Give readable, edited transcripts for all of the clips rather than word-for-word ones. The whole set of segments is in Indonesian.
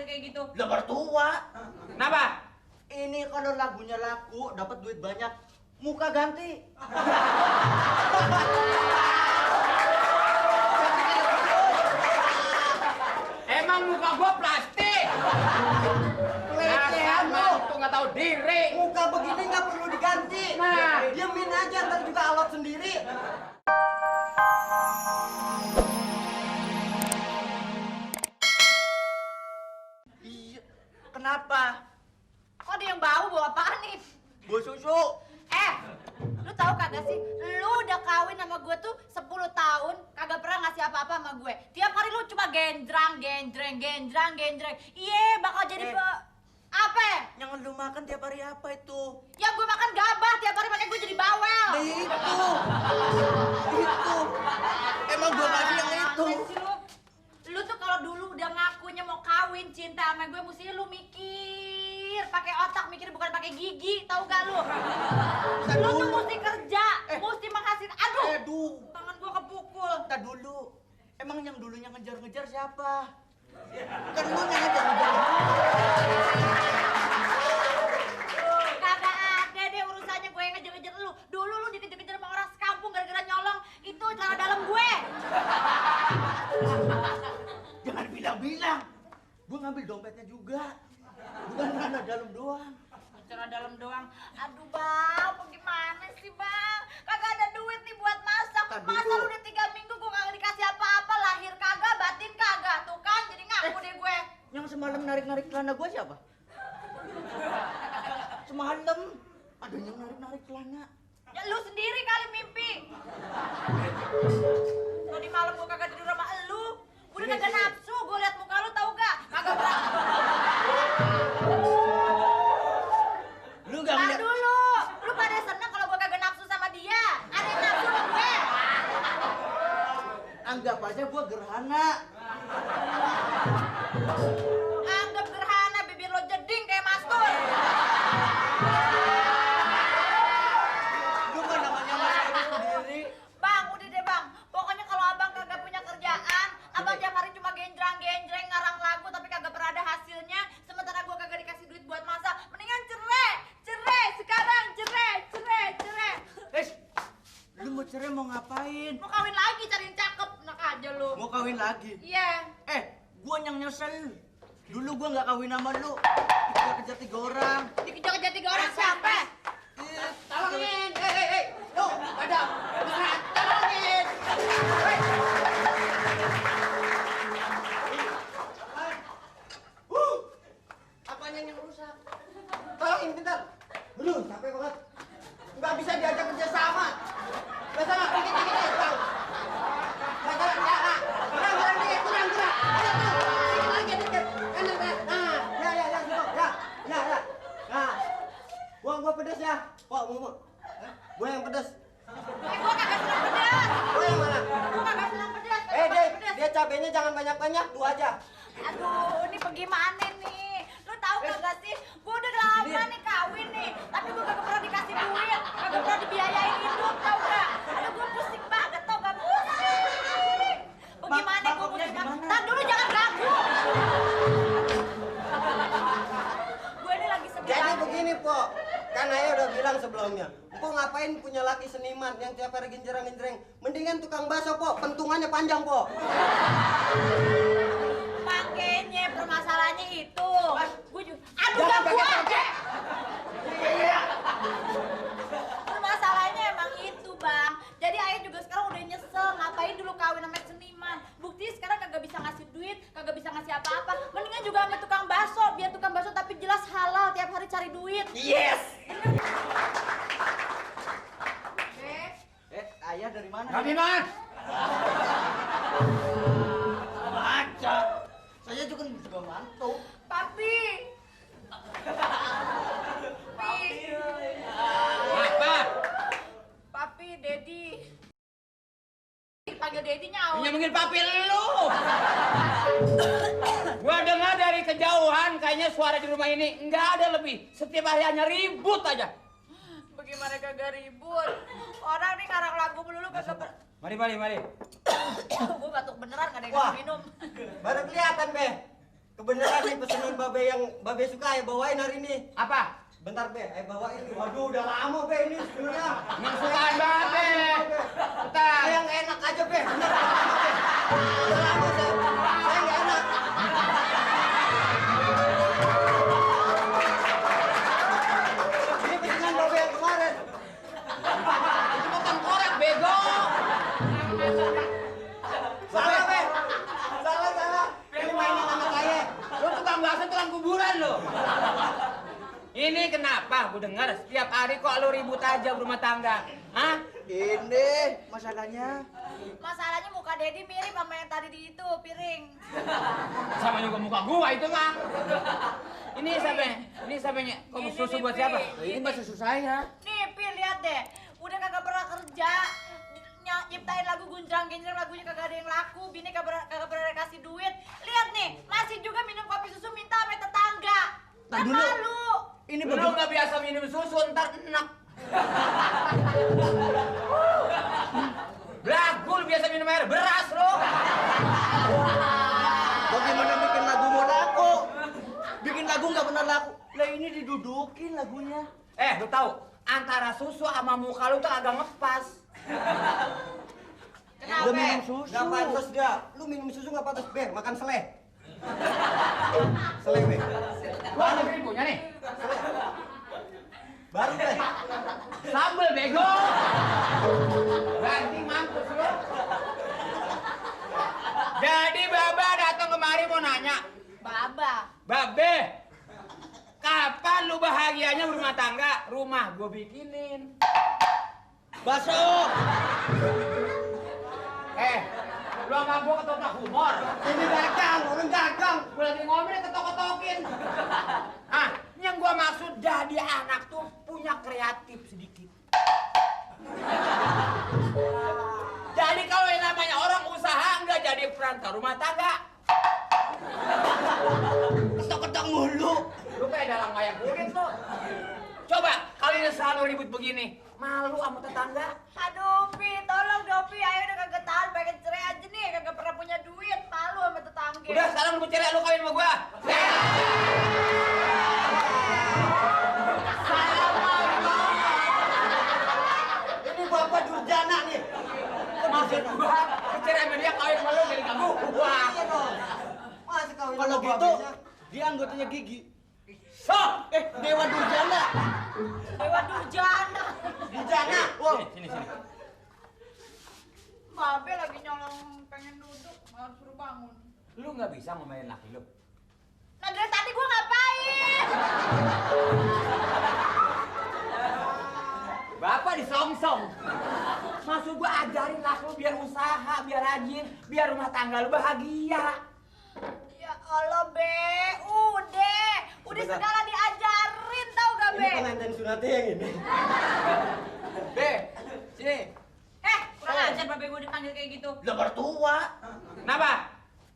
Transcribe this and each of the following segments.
kaget kayak gitu? Lah mertua. Kenapa? Ini kalau lagunya laku, dapat duit banyak, muka ganti. Emang muka gua plastik. Pelecehan lu. Tuh nggak tahu diri. Muka begini nggak perlu diganti. Nah. Diemin aja, ntar juga alot sendiri. Iya, kenapa? Kok ada yang bau apaan nih? Bau susu. Lu tahu kagak sih? Lu udah kawin sama gue tuh 10 tahun, kagak pernah ngasih apa-apa sama gue. Tiap hari lu cuma genjreng. Iya, bakal jadi apa? Yang lu makan tiap hari apa itu? Yang gue makan gabah tiap hari, makanya gue jadi bawel. Nah, itu. Emang gua kasih yang itu. Apaan sih lu? Lu tuh kalau dulu udah ngakunya mau kawin cinta sama gue, mestinya lu mikir, pakai otak, mikir bukan pakai gigi, tahu gak lu? Lu tuh mesti kerja, mesti menghasilkan. Aduh, tangan gua kepukul. Ntar dulu. Emang yang dulunya ngejar-ngejar siapa? Kan lu yang ngejar-ngejar. Kagak ada deh urusannya gue yang ngejar-ngejar lu. Dulu lu dikejar-kejar sama orang sekampung gara-gara nyolong itu celana dalam gue. Jangan bilang-bilang. Gua ngambil dompetnya juga. Bukan celana dalam doang. Celana dalam doang. Aduh bang, gimana sih bang? Kagak ada duit nih buat masak. Masa lu udah 3 minggu gue kagak dikasih apa-apa, lahir kagak, batin kagak. Tuh kan, jadi ngaku deh gue. Yang semalam narik-narik celana gua siapa? Semalam ada yang narik-narik celana. Ya lu sendiri kali mimpi. Tadi malam gue kagak tidur sama elu. Udah kagak nafsu, gue liat muka lu tau gak? Kagak pernah. Lu gak Nah ngeliat? dulu, lu pada seneng kalau gue kagak nafsu sama dia. Ada yang nafsu sama gue. Anggap aja gua gerhana. Anggap gerhana, bibir lo jeding kayak mastur. Lu kan namanya mas sendiri. Bang, udah deh bang. Pokoknya kalau abang kagak punya kerjaan, abang tiap hari cuma genjreng, ngarang lagu tapi kagak pernah ada hasilnya. Sementara gua kagak dikasih duit buat masak. Mendingan cerai. Sekarang cerai. Lu mau cerai mau ngapain? Mau kawin lagi cariin cakep, enak aja lu. Mau kawin lagi? Iya. Gua yang nyesel. Dulu gua nggak kawin sama lu. Dikejar-kejar 3 orang. Dikejar-kejar 3 orang siapa? Tolongin. Lu ada beneran. Tolongin. Apanya yang rusak? Tolongin bentar. Aduh, capek banget. Nggak bisa diajak kerja sama. Udah sana, dikit aja, tahu. Nggak jalan, ya, nah. Kurang dikit, kurang. Ayo tuh, dikit lagi, dikit. Enak, ya. Nah, ya, gitu. Ya. Nah, gua pedes ya. Kok, mau. Gua yang pedes. Gua kagak senang pedas. Gua yang mana? Gua kagak senang pedas. Dia cabenya jangan banyak-banyak, 2 aja. Aduh, ini bagaimana nih? Lu tahu kagak sih? Gua udah lama nih kawin nih, tapi gua kagak pernah dikasih duit, kagak pernah dibiayain hidup, tau gak? Aduh, gua pusing banget, tau gak? Pusing. Bagaimana gua pusing banget? Tahan dulu, jangan ganggu. Gua ini lagi sedih Jadi banget. begini, Po. Kan Ayah udah bilang sebelumnya. Po ngapain punya laki seniman yang tiap hari genjreng-genjreng? Mendingan tukang bakso, Po. Pentungannya panjang, Po. Makanya permasalahannya itu. Gua juga. Aduh, Jangan ganggu pakai aja. Iya. Permasalahannya emang itu, Bang. Jadi Ayah juga sekarang udah nyesel ngapain dulu kawin sama seniman. Bukti sekarang kagak bisa ngasih duit, kagak bisa ngasih apa-apa. Mendingan juga sama tukang bakso, biar tukang bakso tapi jelas halal tiap hari cari duit. Yes. Eh, Ayah dari mana? Kami, Mas. Baca. Saya juga mantu. Papi. Apa? Papi, Dedi. Panggil Dedi nyawa. Nyambungin papi lu. Gua dengar dari kejauhan kayaknya suara di rumah ini nggak ada lebih. Setiap hari hanya ribut aja. Bagaimana kagak ribut? Orang nih ngarang lagu melulu kagak Mari. Gue batuk beneran, gak ada yang Wah. minum. Baru kelihatan, Be. Kebeneran nih pesanan Babe yang Babe suka ya bawain hari ini. Apa? Bentar Be, bawain. Waduh udah lama Be ini sebenarnya. Kesukaan Babe. Bentar. Saya yang enak aja Be. Bentar, Be. Udah lama saya nggak enak. Ini pesanan Babe yang kemarin. Itu bukan korek, bego. Salah Be. Salah. Ini mainan anak saya. Lu tukang bakso, tukang kuburan lo. Ini kenapa? Gue dengar setiap hari kok lu ribut aja berumah tangga. Hah? Ini masalahnya. Masalahnya muka Dedi mirip sama yang tadi di itu piring. Sama juga muka gua itu mah. Ini siapa? Ini siapanya? Kok Ini susu nih, buat siapa? Pi. Ini mah susu saya. Nih, Pi, lihat deh. Udah kagak pernah kerja. Nyiptain lagu gunjang-ginjang, lagunya kagak ada yang laku. Bini kagak pernah kasih duit. Lihat nih, masih juga minum kopi susu minta sama tetangga. Nah, Kan dulu. malu. Ini Lu bagus. nggak biasa minum susu, ntar enak. Belagu lu biasa minum air beras lo. Bagaimana bikin lagu mau laku? Bikin lagu nggak pernah laku. Lah ini didudukin lagunya. Lu tahu antara susu sama muka lu tuh agak ngepas. Kenapa? Gua minum susu. Nggak pantas dia. Lu minum susu nggak pantas Be, makan seleh. Seleh Be. Gua ada punya nih. Baru Be. Sambel bego. Ganti mampus lu. Jadi Baba datang kemari mau nanya. Baba. Babe, kapan lu bahagianya berumah tangga? Rumah gue bikinin. Bakso. Lu sama gue ketoprak humor. Ini dagang, orang dagang. Gue lagi ngomel ketok-ketokin. Yang gue maksud jadi anak tuh punya kreatif sedikit. Jadi kalau yang namanya orang usaha nggak jadi perantau rumah tangga. Ketok-ketok mulu. Lu kayak dalam wayang kulit lu. Coba kalian selalu ribut begini, malu sama tetangga. Aduh, Pi, tolong dong, Pi. Ayo udah kagak tahan, pengen cerai aja nih. Kagak pernah punya duit, malu sama tetangga. Udah sekarang lu bercerai, lu kawin sama gua. Ini Bapak Durjana nih. Maksud gua bercerai sama dia, kawin sama lu jadi kamu. Wah. Iya dong. Masih kawin Kalau sama gitu, babenya. dia anggotanya Gigi. So, Dewa Durjana. Dewa Durjana. Durjana. Wow. sini. Babe lagi nyolong pengen duduk, harus suruh bangun. Lu nggak bisa ngomelin laki lu. Nah, dari tadi gua ngapain? Bapak disongsong. Maksud gua ajarin laki lu biar usaha, biar rajin, biar rumah tangga lu bahagia. Ya Allah, Be. Udah Sebentar. segala diajarin, tau gak, Ini Be? pengantin sunatnya yang ini. Be, sini. Kurang ajar Babe gua dipanggil kayak gitu. Lah mertua. Kenapa?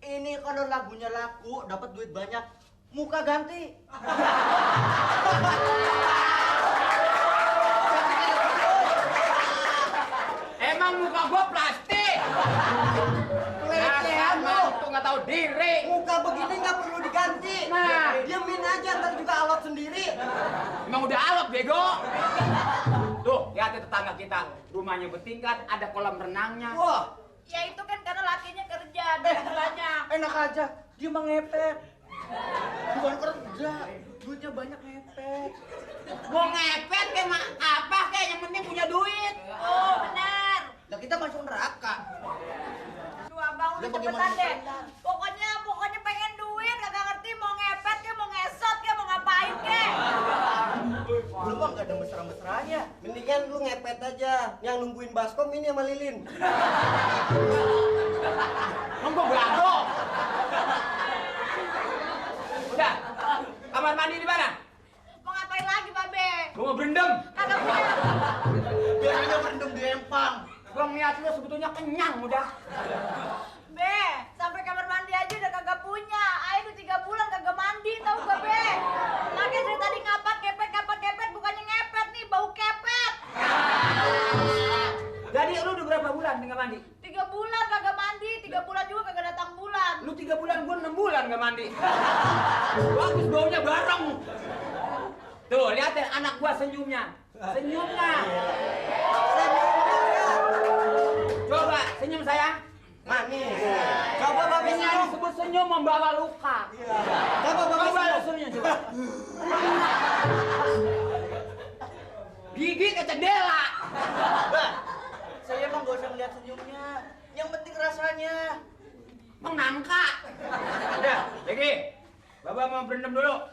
Ini kalau lagunya laku, dapat duit banyak, muka ganti. Emang muka gua plastik. Pelecehan lu. Mantu nggak tahu diri. Muka begini nggak perlu diganti. Nah. Diamin aja, ntar juga alot sendiri. Emang udah alot bego. Tuh, lihat tetangga kita, rumahnya bertingkat, ada kolam renangnya. Wah, Ya itu kan karena lakinya kerja, duit banyak. Enak aja, dia mah ngepet. Bukan kerja, duitnya banyak ngepet. Mau ngepet kayak apa kayak yang penting punya duit. Oh, benar. Lah kita masuk neraka. Aduh, Abang udah Lah, bagaimana cepetan deh. cepetan? Pokoknya pengen duit, kagak ngerti mau ngepet ke, mau ngesot ke, mau ngapain ke. Lu mah gak ada mesra-mesranya. mendingan lu ngepet aja. Yang nungguin baskom ini sama Lilin. Emang gua belago. Udah, kamar mandi di mana? Mau ngapain lagi, Babe? Gua mau berendam. Kagak punya. Biasanya berendam di empang. Gua ngeliat lu sebetulnya kenyang udah. Be, sampai kamar mandi aja udah kagak punya. Ayo udah 3 bulan kagak mandi, tau gak, Be? Makanya dari tadi ngapak kepet, bukannya ngepet nih, bau kepet. Jadi lu udah berapa bulan nggak mandi? 3 3 bulan kagak mandi, 3 bulan juga kagak datang bulan. Lu 3 bulan, gua 6 bulan gak mandi. Bagus baunya bareng. Tuh, liatin anak gua senyumnya. Senyumnya. Coba senyum sayang. Manis. Coba Babe Ini yang disebut senyum membawa luka. Coba Babe Coba lu senyum coba. Gigi ke jendela. Bah, saya emang gak usah ngeliat senyumnya. Yang penting rasanya. Menangka. Udah, Gigi. Baba mau berendam dulu.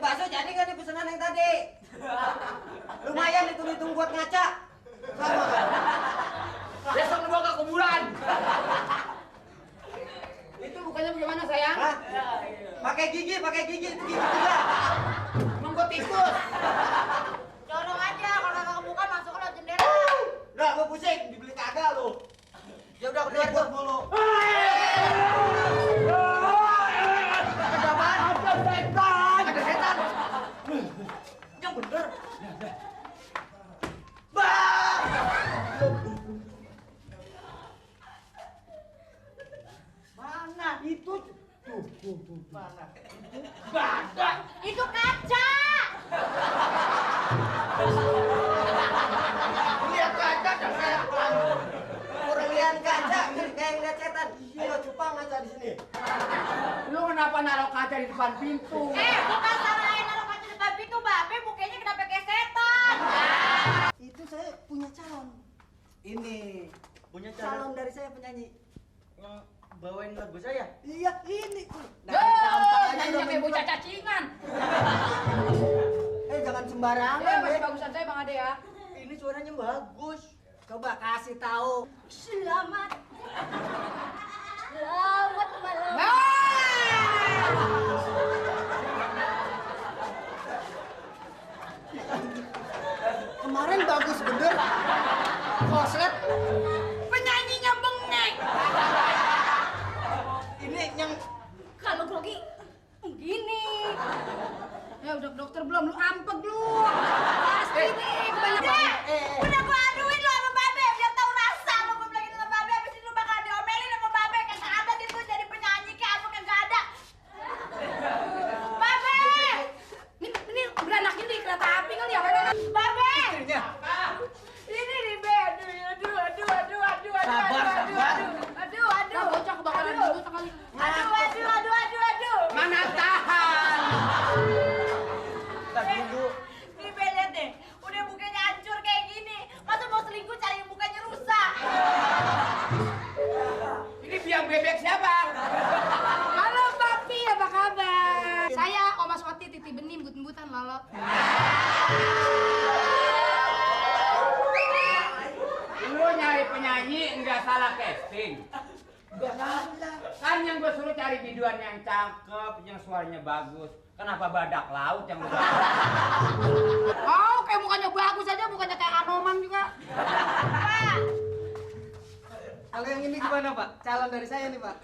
bakso jadi gak nih pesanan yang tadi? Lumayan hitung-hitung buat ngaca. Sama kan? Besok gua ke kuburan. Itu bukannya bagaimana sayang? Hah? Pakai gigi itu gigi juga. Emang gua tikus. Dorong aja, kalau kagak kebuka masuk ke jendela. Udah, gua pusing, dibeli kagak lu. Ya udah keluar tuh mulu. Ada apaan? Ada setan. Ada setan. Yang bener. Bah! Mana? Itu Mana? Gak ada. Itu kaca. lihat kaca dan kayak orang lihat kaca kayak ngeliat setan. Iya, cupang ngaca di sini. Lu kenapa naruh kaca di depan pintu? Bukan salahin naruh kaca di depan pintu, Babe, mukanya kenapa kayak setan? Itu saya punya calon. Ini punya Calon calon dari saya penyanyi. yang bawain lagu saya. Iya, ini. Nyanyi kayak bocah cacingan. Jangan sembarangan. Masih Be. bagusan saya Bang Ade ya. Ini suaranya bagus. Coba kasih tahu. Selamat. Selamat malam. Kemarin bagus bener. Koslet. Penyanyinya bengek. Ini yang Kalau grogi gini. Ya udah ke dokter belum? Lu ampet lu. Pasti nih kebanyakan. Udah gua aduin lo sama Babe, biar tahu rasa lo gua bilangin sama Babe, habis itu lu bakal diomelin sama Babe kagak ada itu jadi penyanyi kayak apa kagak ada. Babe! Ini beranaknya di kereta api kali ya? Babe! Istrinya. Ini nih Be, aduh. Sabar. Nah, bocah kebakaran dulu sekali. Aduh. Mana tahan? Tak dulu. Nih Be, liat deh, udah mukanya hancur kayak gini. Masa mau selingkuh cari mukanya rusak? Ini biang bebek siapa? Halo Papi, apa kabar? Saya Oma Swati Titi Bening, but-butan lolo. Lu nyari penyanyi nggak salah casting. Gak salah. Kan yang gue suruh cari biduan yang cakep, yang suaranya bagus. Kenapa badak laut yang udah? Oh, kayak mukanya bagus aja, bukannya kayak Anoman juga. Pak, Kalau yang ini gimana, Pak? Calon dari saya nih, Pak.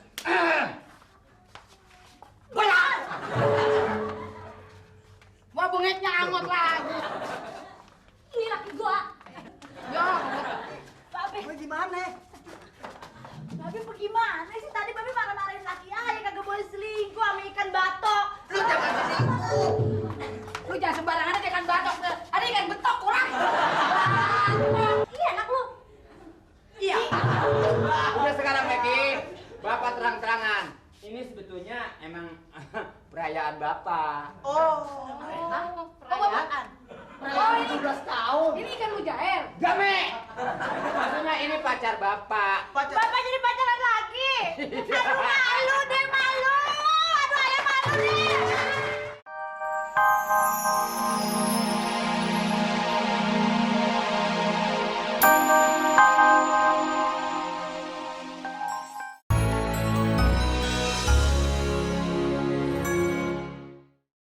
Wah, bengeknya angot lagi. ini laki gua. Ya, Babe, Gue gimana? Babe bagaimana sih? Tadi Babe marah-marahin laki ayah kagak boleh selingkuh sama ikan batok. Lu jangan selingkuh. lu jangan sembarangan aja ikan batok. Ada ikan betok kurang. Iya anak lu. Iya. Udah sekarang lagi, Bapak terang-terangan. Ini sebetulnya emang perayaan Bapak. Oh. Perayaan. Oh, ini 17 tahun. Ini ikan mujair. Game! Maksudnya ini pacar Bapak. Pacar. Bapak jadi pacaran lagi.